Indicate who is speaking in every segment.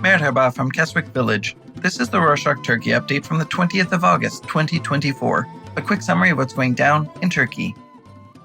Speaker 1: Merhaba from Keswick Village. This is the Rorschach Turkey update from the 20th of August, 2024. A quick summary of what's going down in Turkey.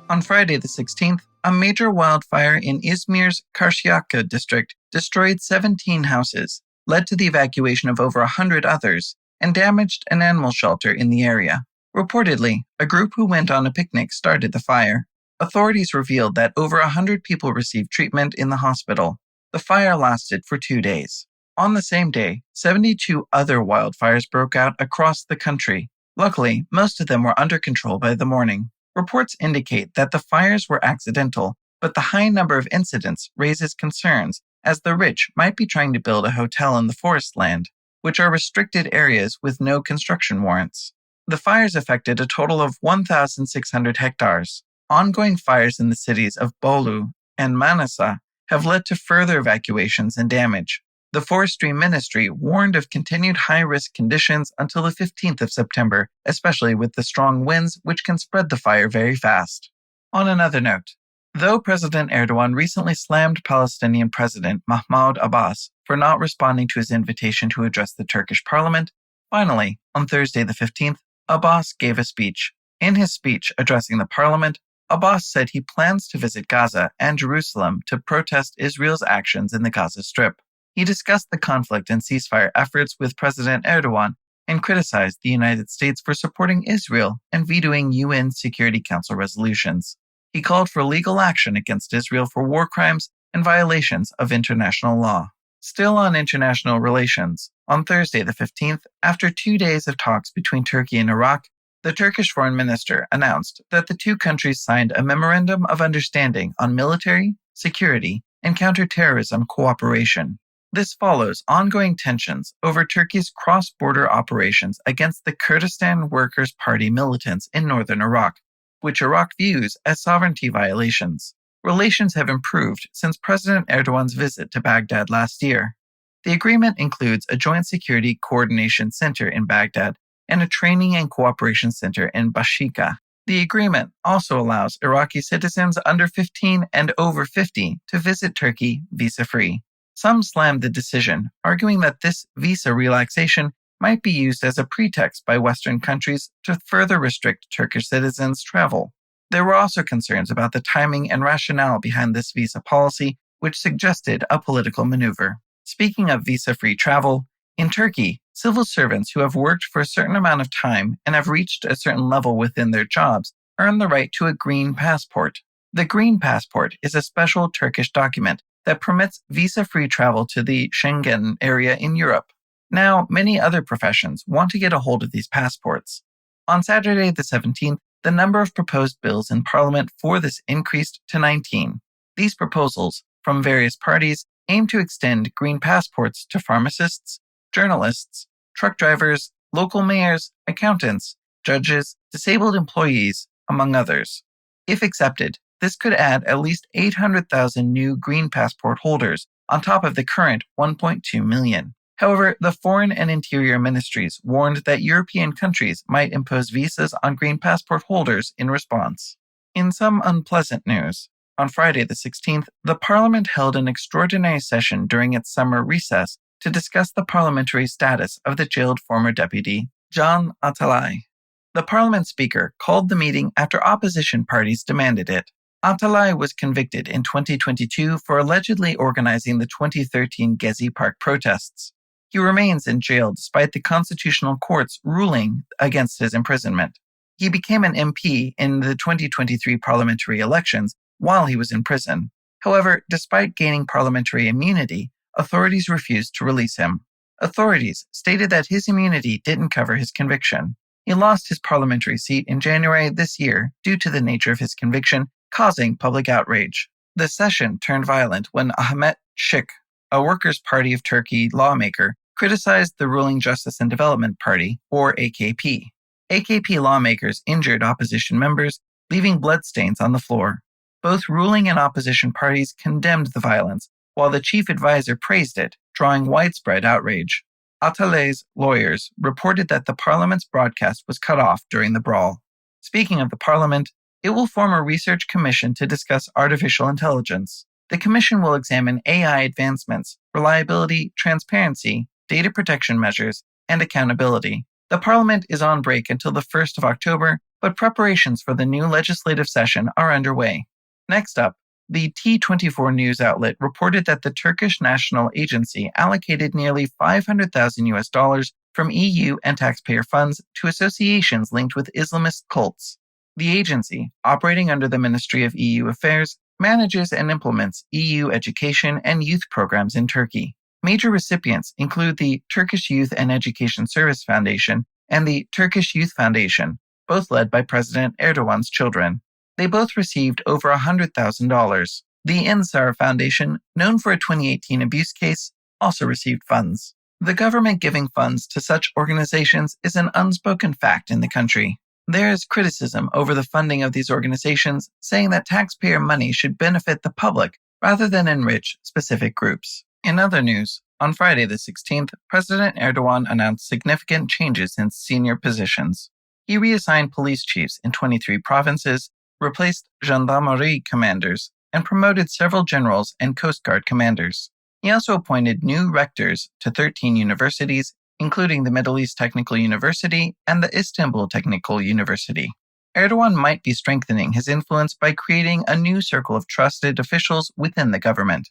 Speaker 1: On Friday the 16th, a major wildfire in Izmir's Karşıyaka district destroyed 17 houses, led to the evacuation of over 100 others, and damaged an animal shelter in the area. Reportedly, a group who went on a picnic started the fire. Authorities revealed that over 100 people received treatment in the hospital. The fire lasted for 2 days. On the same day, 72 other wildfires broke out across the country. Luckily, most of them were under control by the morning. Reports indicate that the fires were accidental, but the high number of incidents raises concerns, as the rich might be trying to build a hotel in the forest land, which are restricted areas with no construction warrants. The fires affected a total of 1,600 hectares. Ongoing fires in the cities of Bolu and Manisa have led to further evacuations and damage. The Forestry Ministry warned of continued high-risk conditions until the 15th of September, especially with the strong winds which can spread the fire very fast. On another note, though President Erdogan recently slammed Palestinian President Mahmoud Abbas for not responding to his invitation to address the Turkish parliament, finally, on Thursday the 15th, Abbas gave a speech. In his speech addressing the parliament, Abbas said he plans to visit Gaza and Jerusalem to protest Israel's actions in the Gaza Strip. He discussed the conflict and ceasefire efforts with President Erdogan and criticized the United States for supporting Israel and vetoing UN Security Council resolutions. He called for legal action against Israel for war crimes and violations of international law. Still on international relations, on Thursday the 15th, after 2 days of talks between Turkey and Iraq, the Turkish foreign minister announced that the two countries signed a memorandum of understanding on military, security, and counterterrorism cooperation. This follows ongoing tensions over Turkey's cross-border operations against the Kurdistan Workers' Party militants in northern Iraq, which Iraq views as sovereignty violations. Relations have improved since President Erdogan's visit to Baghdad last year. The agreement includes a joint security coordination center in Baghdad and a training and cooperation center in Bashika. The agreement also allows Iraqi citizens under 15 and over 50 to visit Turkey visa-free. Some slammed the decision, arguing that this visa relaxation might be used as a pretext by Western countries to further restrict Turkish citizens' travel. There were also concerns about the timing and rationale behind this visa policy, which suggested a political maneuver. Speaking of visa-free travel, in Turkey, civil servants who have worked for a certain amount of time and have reached a certain level within their jobs earn the right to a green passport. The green passport is a special Turkish document that permits visa-free travel to the Schengen area in Europe. Now, many other professions want to get a hold of these passports. On Saturday the 17th, the number of proposed bills in Parliament for this increased to 19. These proposals, from various parties, aim to extend green passports to pharmacists, journalists, truck drivers, local mayors, accountants, judges, disabled employees, among others. If accepted, this could add at least 800,000 new green passport holders on top of the current 1.2 million. However, the Foreign and Interior Ministries warned that European countries might impose visas on green passport holders in response. In some unpleasant news, on Friday the 16th, the Parliament held an extraordinary session during its summer recess to discuss the parliamentary status of the jailed former deputy, Can Atalay. The Parliament Speaker called the meeting after opposition parties demanded it. Atalay was convicted in 2022 for allegedly organizing the 2013 Gezi Park protests. He remains in jail despite the Constitutional Court's ruling against his imprisonment. He became an MP in the 2023 parliamentary elections while he was in prison. However, despite gaining parliamentary immunity, authorities refused to release him. Authorities stated that his immunity didn't cover his conviction. He lost his parliamentary seat in January this year due to the nature of his conviction, causing public outrage. The session turned violent when Ahmet Şık, a Workers' Party of Turkey lawmaker, criticized the ruling Justice and Development Party, or AKP. AKP lawmakers injured opposition members, leaving bloodstains on the floor. Both ruling and opposition parties condemned the violence, while the chief advisor praised it, drawing widespread outrage. Atalay's lawyers reported that the parliament's broadcast was cut off during the brawl. Speaking of the parliament, It will form a research commission to discuss artificial intelligence. The commission will examine AI advancements, reliability, transparency, data protection measures, and accountability. The Parliament is on break until the 1st of October, but preparations for the new legislative session are underway. Next up, the T24 news outlet reported that the Turkish National Agency allocated nearly $500,000 from EU and taxpayer funds to associations linked with Islamist cults. The agency, operating under the Ministry of EU Affairs, manages and implements EU education and youth programs in Turkey. Major recipients include the Turkish Youth and Education Service Foundation and the Turkish Youth Foundation, both led by President Erdogan's children. They both received over $100,000. The Ensar Foundation, known for a 2018 abuse case, also received funds. The government giving funds to such organizations is an unspoken fact in the country. There is criticism over the funding of these organizations, saying that taxpayer money should benefit the public rather than enrich specific groups. In other news, on Friday the 16th, President Erdogan announced significant changes in senior positions. He reassigned police chiefs in 23 provinces, replaced gendarmerie commanders, and promoted several generals and Coast Guard commanders. He also appointed new rectors to 13 universities, including the Middle East Technical University and the Istanbul Technical University. Erdogan might be strengthening his influence by creating a new circle of trusted officials within the government.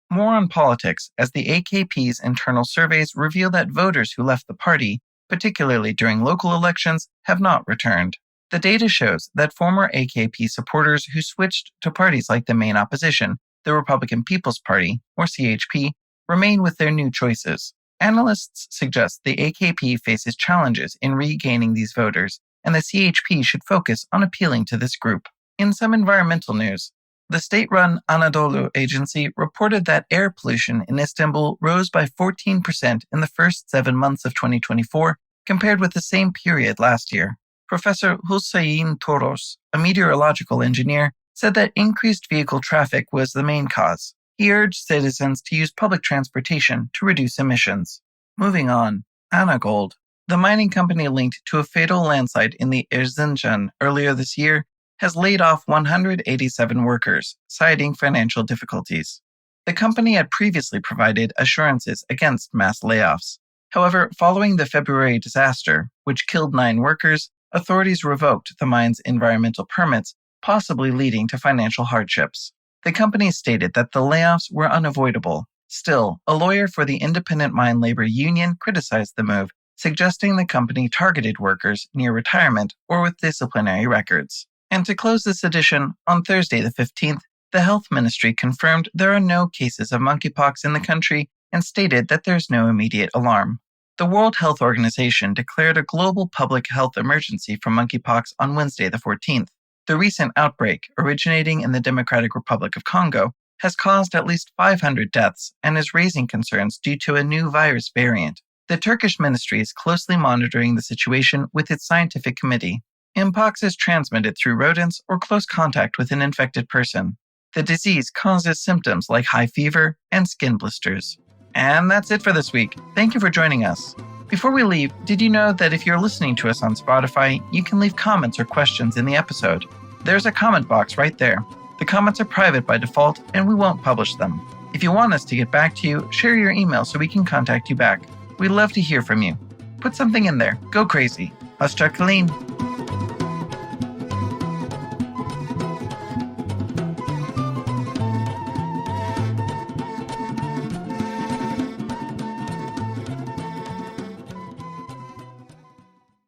Speaker 1: More on politics, as the AKP's internal surveys reveal that voters who left the party, particularly during local elections, have not returned. The data shows that former AKP supporters who switched to parties like the main opposition, the Republican People's Party, or CHP, remain with their new choices. Analysts suggest the AKP faces challenges in regaining these voters, and the CHP should focus on appealing to this group. In some environmental news, the state-run Anadolu agency reported that air pollution in Istanbul rose by 14% in the first 7 months of 2024 compared with the same period last year. Professor Hüseyin Toros, a meteorological engineer, said that increased vehicle traffic was the main cause. He urged citizens to use public transportation to reduce emissions. Moving on, Anagold, the mining company linked to a fatal landslide in the Erzincan earlier this year, has laid off 187 workers, citing financial difficulties. The company had previously provided assurances against mass layoffs. However, following the February disaster, which killed 9 workers, authorities revoked the mine's environmental permits, possibly leading to financial hardships. The company stated that the layoffs were unavoidable. Still, a lawyer for the Independent Mine Labor Union criticized the move, suggesting the company targeted workers near retirement or with disciplinary records. And to close this edition, on Thursday the 15th, the Health Ministry confirmed there are no cases of monkeypox in the country and stated that there's no immediate alarm. The World Health Organization declared a global public health emergency for monkeypox on Wednesday the 14th. The recent outbreak, originating in the Democratic Republic of Congo, has caused at least 500 deaths and is raising concerns due to a new virus variant. The Turkish ministry is closely monitoring the situation with its scientific committee. Mpox is transmitted through rodents or close contact with an infected person. The disease causes symptoms like high fever and skin blisters. And that's it for this week. Thank you for joining us. Before we leave, did you know that if you're listening to us on Spotify, you can leave comments or questions in the episode? There's a comment box right there. The comments are private by default, and we won't publish them. If you want us to get back to you, share your email so we can contact you back. We'd love to hear from you. Put something in there. Go crazy. Hoşça kalın.